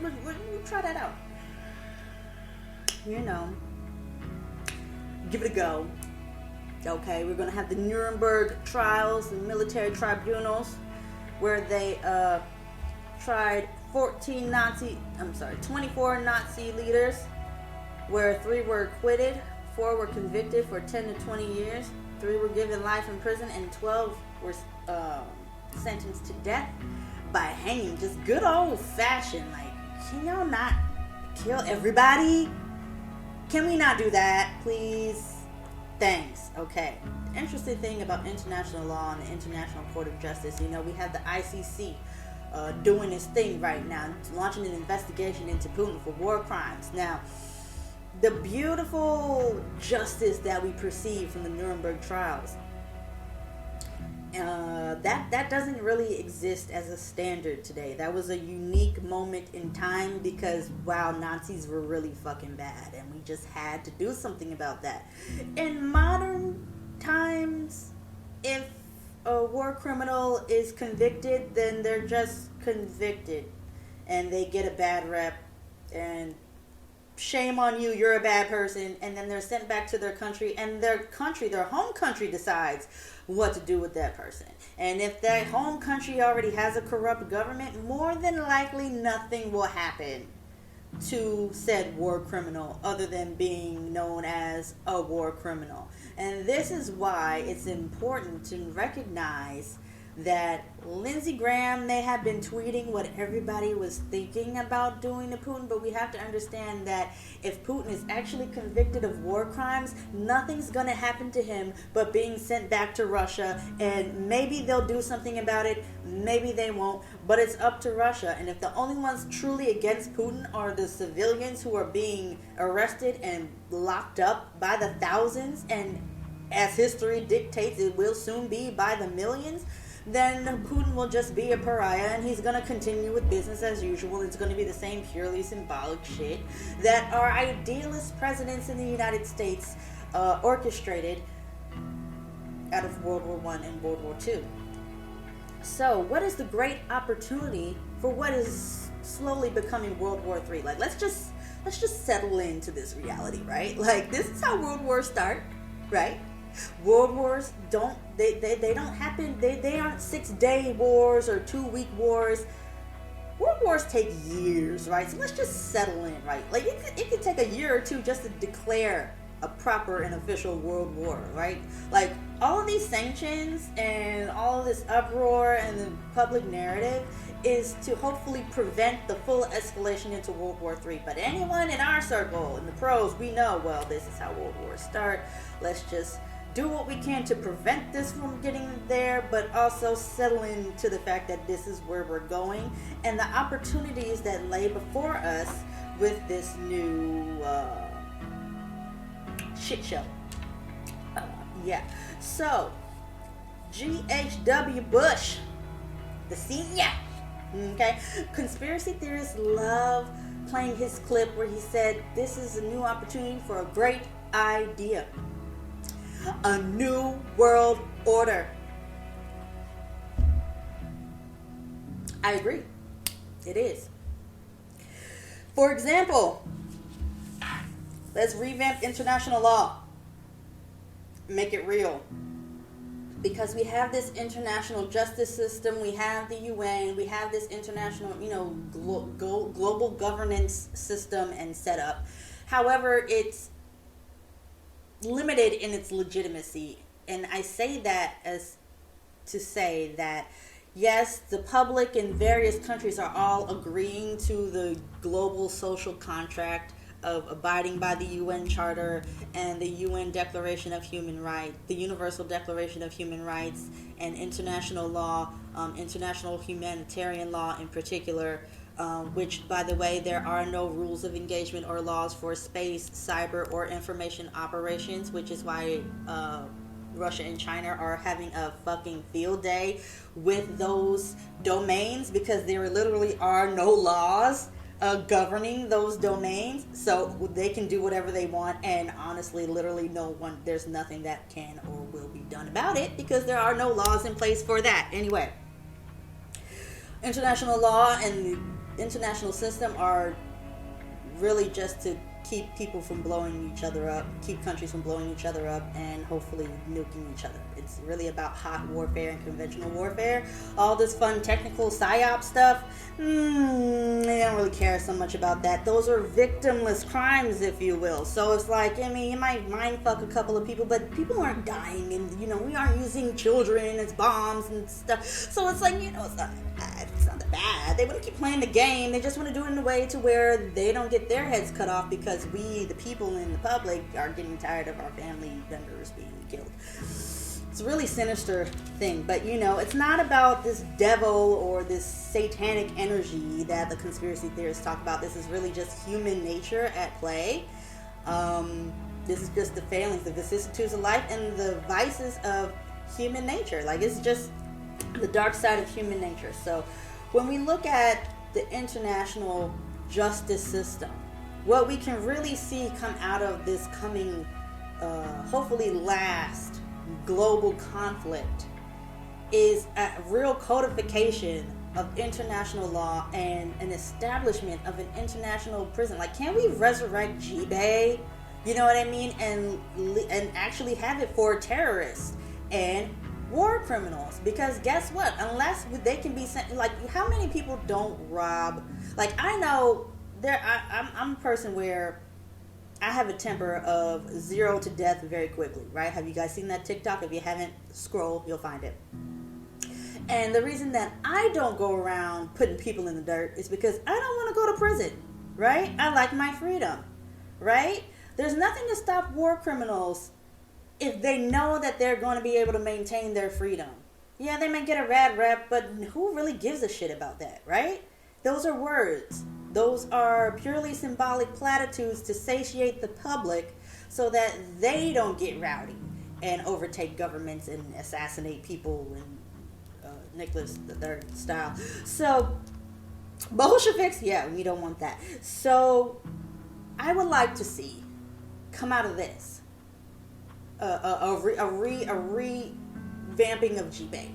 we'll try that out. Give it a go. Okay, we're going to have the Nuremberg trials and military tribunals where they tried 24 Nazi leaders, where 3 were acquitted, 4 were convicted for 10 to 20 years, 3 were given life in prison, and 12 were sentenced to death by hanging. Just good old fashioned. Like, can y'all not kill everybody? Can we not do that, please? Thanks. Okay. The interesting thing about international law and the International Court of Justice, we have the ICC doing its thing right now, launching an investigation into Putin for war crimes. Now, the beautiful justice that we perceive from the Nuremberg trials, that doesn't really exist as a standard today. That was a unique moment in time because, wow, Nazis were really fucking bad, and we just had to do something about that. In modern times, if a war criminal is convicted, then they're just convicted, and they get a bad rep, and shame on you, you're a bad person, and then they're sent back to their country, and their home country decides what to do with that person. And if that home country already has a corrupt government, more than likely nothing will happen to said war criminal other than being known as a war criminal. And this is why it's important to recognize that Lindsey Graham may have been tweeting what everybody was thinking about doing to Putin, but we have to understand that if Putin is actually convicted of war crimes, nothing's going to happen to him but being sent back to Russia, and maybe they'll do something about it, maybe they won't, but it's up to Russia. And if the only ones truly against Putin are the civilians who are being arrested and locked up by the thousands, and as history dictates, it will soon be by the millions, then Putin will just be a pariah, and he's going to continue with business as usual. It's going to be the same purely symbolic shit that our idealist presidents in the United States orchestrated out of World War I and World War II. So what is the great opportunity for what is slowly becoming World War III? Like, let's just settle into this reality, right? Like, this is how world wars start, right? World wars don't happen. They aren't 6-day wars or 2-week wars. World wars take years, right? So let's just settle in, right? Like, it could take a year or two just to declare a proper and official world war, right? Like, all of these sanctions and all of this uproar and the public narrative is to hopefully prevent the full escalation into World War III. But anyone in our circle, in the pros, we know, well, this is how world wars start. Let's just do what we can to prevent this from getting there, but also settle into the fact that this is where we're going and the opportunities that lay before us with this new shit show. Yeah. So, G.H.W. Bush, the senior, okay? Conspiracy theorists love playing his clip where he said, this is a new opportunity for a great idea. A new world order. I agree. It is. For example, Let's revamp international law. Make it real. Because we have this international justice system, we have the UN, we have this international, global governance system and setup. However, it's limited in its legitimacy. And I say that as to say that, yes, the public in various countries are all agreeing to the global social contract of abiding by the UN Charter and the UN Declaration of Human Rights, the Universal Declaration of Human Rights, and international law, international humanitarian law in particular, which, by the way, there are no rules of engagement or laws for space, cyber, or information operations, which is why Russia and China are having a fucking field day with those domains, because there literally are no laws governing those domains, so they can do whatever they want, and honestly, literally there's nothing that can or will be done about it, because there are no laws in place for that. Anyway, international law and the international system are really just to keep people from blowing each other up, keep countries from blowing each other up, and hopefully nuking each other. It's really about hot warfare and conventional warfare. All this fun technical psyop stuff, I don't really care so much about that. Those are victimless crimes, if you will. So it's like, you might mind fuck a couple of people, but people aren't dying, and we aren't using children as bombs and stuff. So it's like, it's not bad. It's not that bad. They want to keep playing the game. They just want to do it in a way to where they don't get their heads cut off, because we, the people in the public, are getting tired of our family members being killed. It's a really sinister thing, but it's not about this devil or this satanic energy that the conspiracy theorists talk about. This is really just human nature at play. This is just the failings, the vicissitudes of life, and the vices of human nature. Like, it's just the dark side of human nature. So when we look at the international justice system, what we can really see come out of this coming, hopefully last global conflict, is a real codification of international law and an establishment of an international prison. Like, can we resurrect G-Bay? You know what I mean? And actually have it for terrorists and war criminals. Because guess what? Unless they can be sent, like, how many people don't rob? Like, I know I'm a person where I have a temper of 0 to death very quickly, right? Have you guys seen that TikTok? If you haven't, scroll, you'll find it. And the reason that I don't go around putting people in the dirt is because I don't want to go to prison, right? I like my freedom, right? There's nothing to stop war criminals if they know that they're going to be able to maintain their freedom. Yeah, they may get a bad rep, but who really gives a shit about that, right? Those are words. Those are purely symbolic platitudes to satiate the public so that they don't get rowdy and overtake governments and assassinate people in Nicholas III style. So, Bolsheviks, yeah, we don't want that. So, I would like to see come out of this a revamping of G-Bay.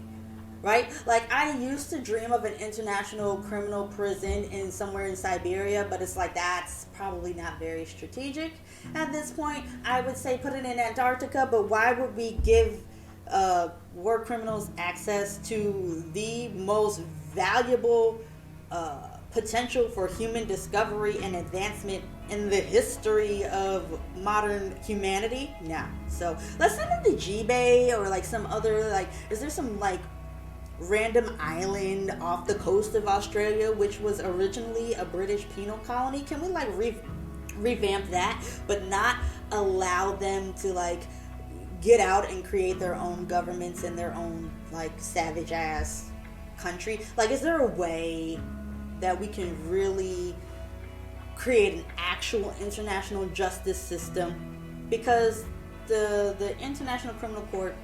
Right? Like, I used to dream of an international criminal prison in somewhere in Siberia, but it's like, that's probably not very strategic at this point. I would say put it in Antarctica, but why would we give war criminals access to the most valuable potential for human discovery and advancement in the history of modern humanity? No. So let's send them to G-Bay or like some other, like, is there some like random island off the coast of Australia which was originally a British penal colony? Can we like revamp that, but not allow them to like get out and create their own governments and their own like savage ass country? Like, is there a way that we can really create an actual international justice system? Because the International Criminal Court,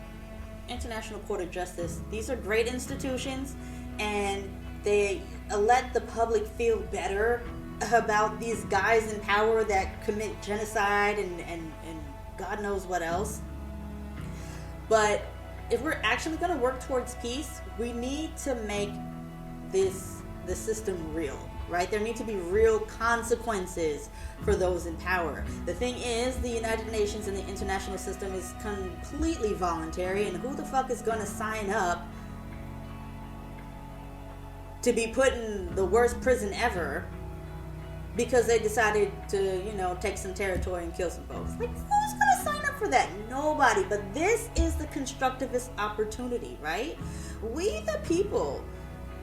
International Court of Justice, these are great institutions, and they let the public feel better about these guys in power that commit genocide and God knows what else. But if we're actually going to work towards peace, we need to make the system real. right? There need to be real consequences for those in power. The thing is, the United Nations and the international system is completely voluntary, and who the fuck is going to sign up to be put in the worst prison ever because they decided to, take some territory and kill some folks? Like, who's going to sign up for that? Nobody. But this is the constructivist opportunity, right? We, the people,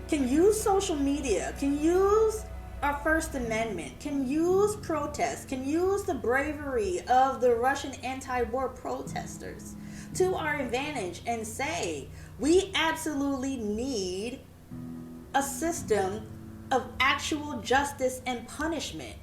can use social media, can use our First Amendment, can use protests, can use the bravery of the Russian anti-war protesters to our advantage and say, we absolutely need a system of actual justice and punishment,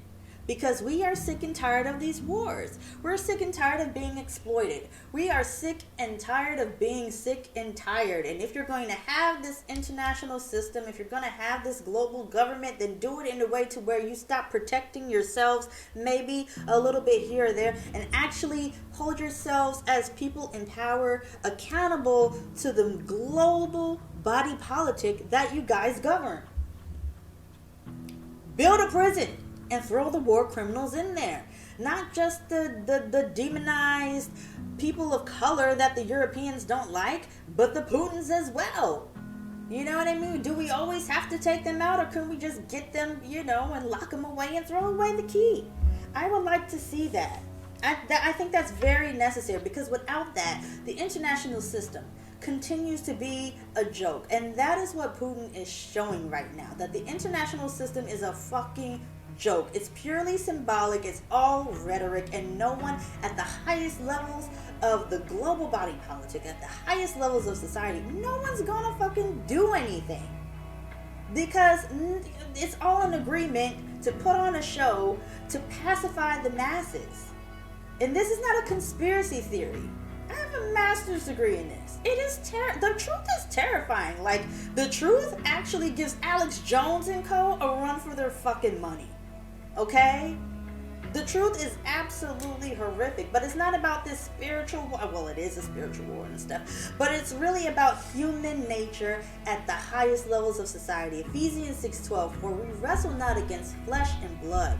because we are sick and tired of these wars. We're sick and tired of being exploited. We are sick and tired of being sick and tired. And if you're going to have this international system, if you're going to have this global government, then do it in a way to where you stop protecting yourselves, maybe a little bit here or there, and actually hold yourselves as people in power accountable to the global body politic that you guys govern. Build a prison and throw the war criminals in there. Not just the demonized people of color that the Europeans don't like, but the Putins as well. You know what I mean? Do we always have to take them out, or can we just get them, and lock them away and throw away the key? I would like to see that. I think that's very necessary, because without that, the international system continues to be a joke. And that is what Putin is showing right now, that the international system is a fucking joke. It's purely symbolic, it's all rhetoric, and no one at the highest levels of the global body politic, at the highest levels of society, no one's gonna fucking do anything, because it's all an agreement to put on a show to pacify the masses. And this is not a conspiracy theory. I have a master's degree in this. It is the truth is terrifying. Like, the truth actually gives Alex Jones and co. a run for their fucking money. Okay? The truth is absolutely horrific, but it's not about this spiritual war. Well, it is a spiritual war and stuff, but it's really about human nature at the highest levels of society. Ephesians 6:12, for we wrestle not against flesh and blood,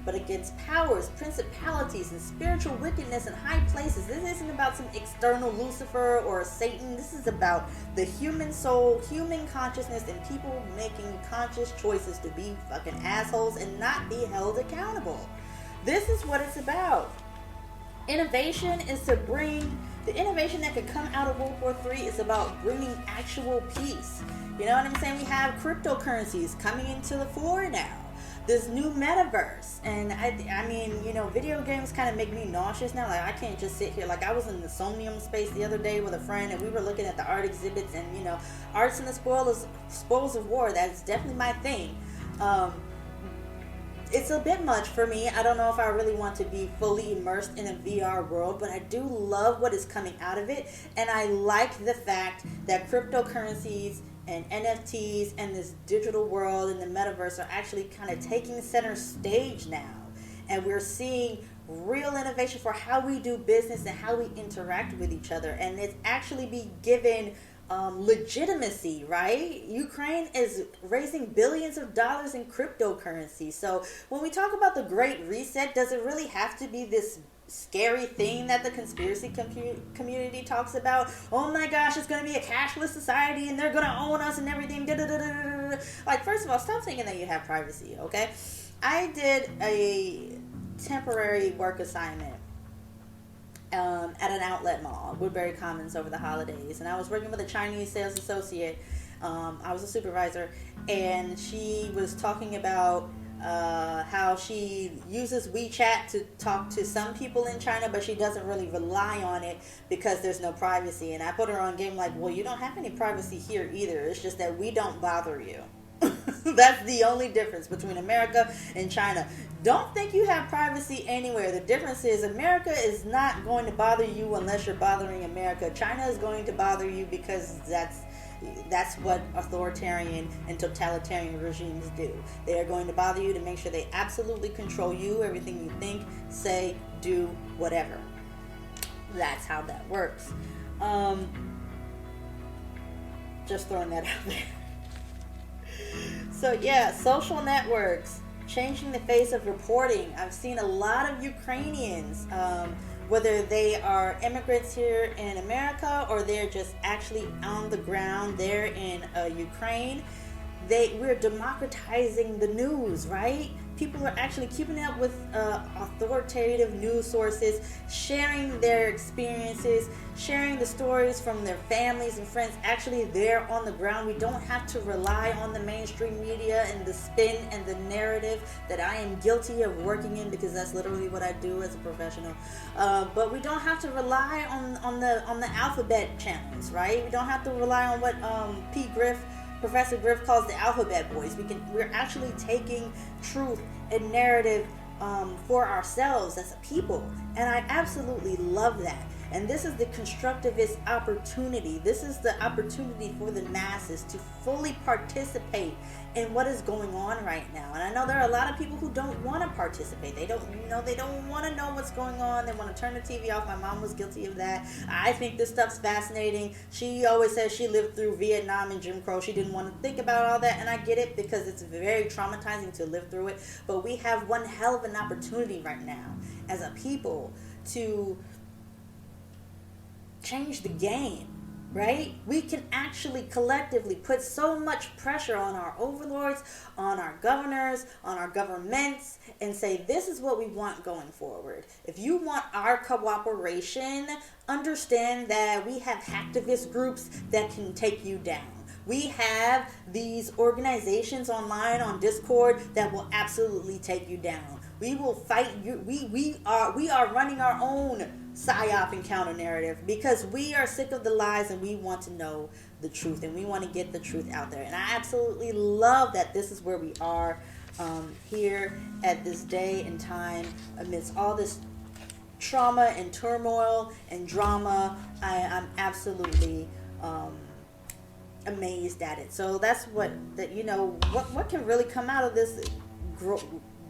but against powers, principalities, and spiritual wickedness in high places. This isn't about some external Lucifer or Satan. This is about the human soul, human consciousness, and people making conscious choices to be fucking assholes and not be held accountable. This is what it's about. Innovation is to bring, the innovation that could come out of World War III is about bringing actual peace. You know what I'm saying? We have cryptocurrencies coming into the fore now. This new metaverse, and I mean, video games kind of make me nauseous now. Like, I can't just sit here. Like, I was in the Somnium space the other day with a friend, and we were looking at the art exhibits, and arts and the spoils of war. That's definitely my thing. It's a bit much for me. I don't know if I really want to be fully immersed in a VR world, but I do love what is coming out of it, and I like the fact that cryptocurrencies and NFTs and this digital world and the metaverse are actually kind of taking center stage now. And we're seeing real innovation for how we do business and how we interact with each other. And it's actually be given legitimacy, right? Ukraine is raising billions of dollars in cryptocurrency. So when we talk about the Great Reset, does it really have to be this scary thing that the conspiracy community talks about? Oh my gosh, it's going to be a cashless society and they're going to own us and everything. Like, first of all, stop thinking that you have privacy, okay? I did a temporary work assignment at an outlet mall, Woodbury Commons, over the holidays, and I was working with a Chinese sales associate. I was a supervisor, and she was talking about how she uses WeChat to talk to some people in China, but she doesn't really rely on it because there's no privacy. And I put her on game like, well, you don't have any privacy here either. It's just that we don't bother you. That's the only difference between America and China. Don't think you have privacy anywhere. The difference is America is not going to bother you unless you're bothering America. China is going to bother you because that's what authoritarian and totalitarian regimes do. They are going to bother you to make sure they absolutely control you, everything you think, say, do, whatever. That's how that works. Just throwing that out there. So yeah, social networks changing the face of reporting. I've seen a lot of Ukrainians, whether they are immigrants here in America or they're just actually on the ground there in Ukraine. We're democratizing the news, right? People are actually keeping up with authoritative news sources, sharing their experiences, sharing the stories from their families and friends actually there on the ground. We don't have to rely on the mainstream media and the spin and the narrative that I am guilty of working in, because that's literally what I do as a professional. But we don't have to rely on the alphabet channels, right? We don't have to rely on what Professor Griff calls the alphabet boys. We're actually taking truth and narrative for ourselves as a people, and I absolutely love that. And this is the constructivist opportunity. This is the opportunity for the masses to fully participate in what is going on right now. And I know there are a lot of people who don't want to participate. They don't want to know what's going on. They want to turn the TV off. My mom was guilty of that. I think this stuff's fascinating. She always says she lived through Vietnam and Jim Crow. She didn't want to think about all that, and I get it because it's very traumatizing to live through it. But we have one hell of an opportunity right now as a people to change the game, right? We can actually collectively put so much pressure on our overlords, on our governors, on our governments, and say, this is what we want going forward. If you want our cooperation, understand that we have hacktivist groups that can take you down. We have these organizations online on Discord that will absolutely take you down. We will fight you. We are running our own psyop and counter narrative because we are sick of the lies and we want to know the truth and we want to get the truth out there. And I absolutely love that this is where we are here at this day and time amidst all this trauma and turmoil and drama. I'm absolutely amazed at it. So that's what can really come out of this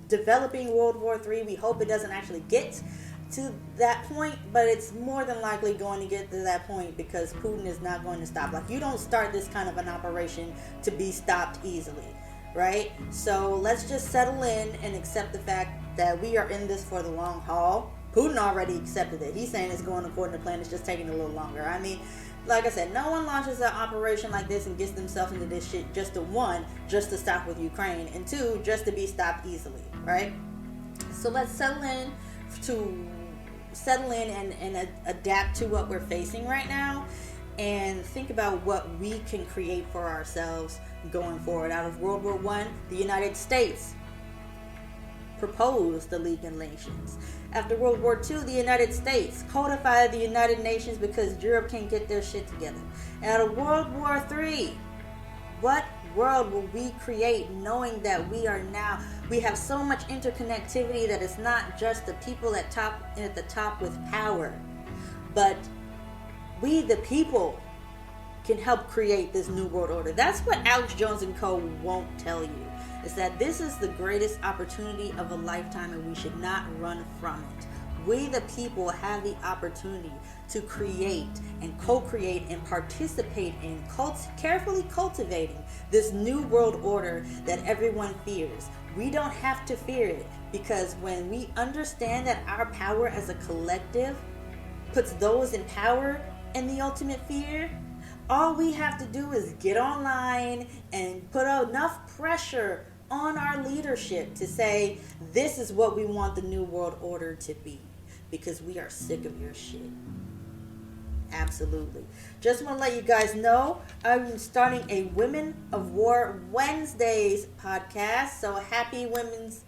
developing World War III. We hope it doesn't actually get to that point, but it's more than likely going to get to that point because Putin is not going to stop. Like, you don't start this kind of an operation to be stopped easily, right? So let's just settle in and accept the fact that we are in this for the long haul. Putin already accepted it. He's saying it's going according to plan. It's just taking a little longer. I mean, like I said, no one launches an operation like this and gets themselves into this shit just to stop with Ukraine, and two, just to be stopped easily, right? So let's settle in and adapt to what we're facing right now and think about what we can create for ourselves going forward. Out of World War I, the United States proposed the League of Nations. After World War II, the United States codified the United Nations because Europe can't get their shit together. And out of World War III, what world will we create knowing that we have so much interconnectivity that it's not just the people at the top with power, but we the people can help create this new world order. That's what Alex Jones and Co. won't tell you, is that this is the greatest opportunity of a lifetime and we should not run from it. We the people have the opportunity to create and co-create and participate in carefully cultivating this new world order that everyone fears. We don't have to fear it, because when we understand that our power as a collective puts those in power in the ultimate fear, all we have to do is get online and put enough pressure on our leadership to say, this is what we want the new world order to be, because we are sick of your shit. Absolutely. Just want to let you guys know I'm starting a Women of War Wednesdays podcast. So happy Women's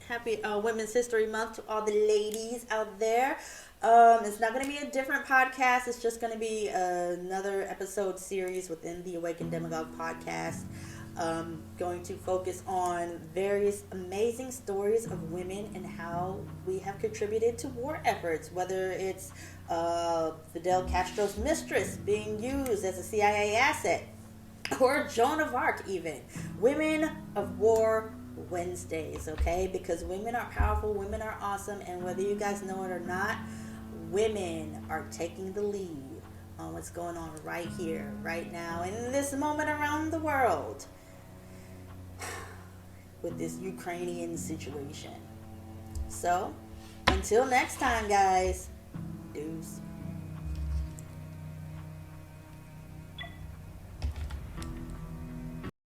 History Month to all the ladies out there. It's not going to be a different podcast. It's just going to be another episode series within the Awakened Demagogue podcast. Going to focus on various amazing stories of women and how we have contributed to war efforts, whether it's Fidel Castro's mistress being used as a CIA asset, or Joan of Arc even. Women of War Wednesdays, okay? Because women are powerful, women are awesome, and whether you guys know it or not, women are taking the lead on what's going on right here, right now, in this moment around the world. with this Ukrainian situation. So, until next time, guys, deuce.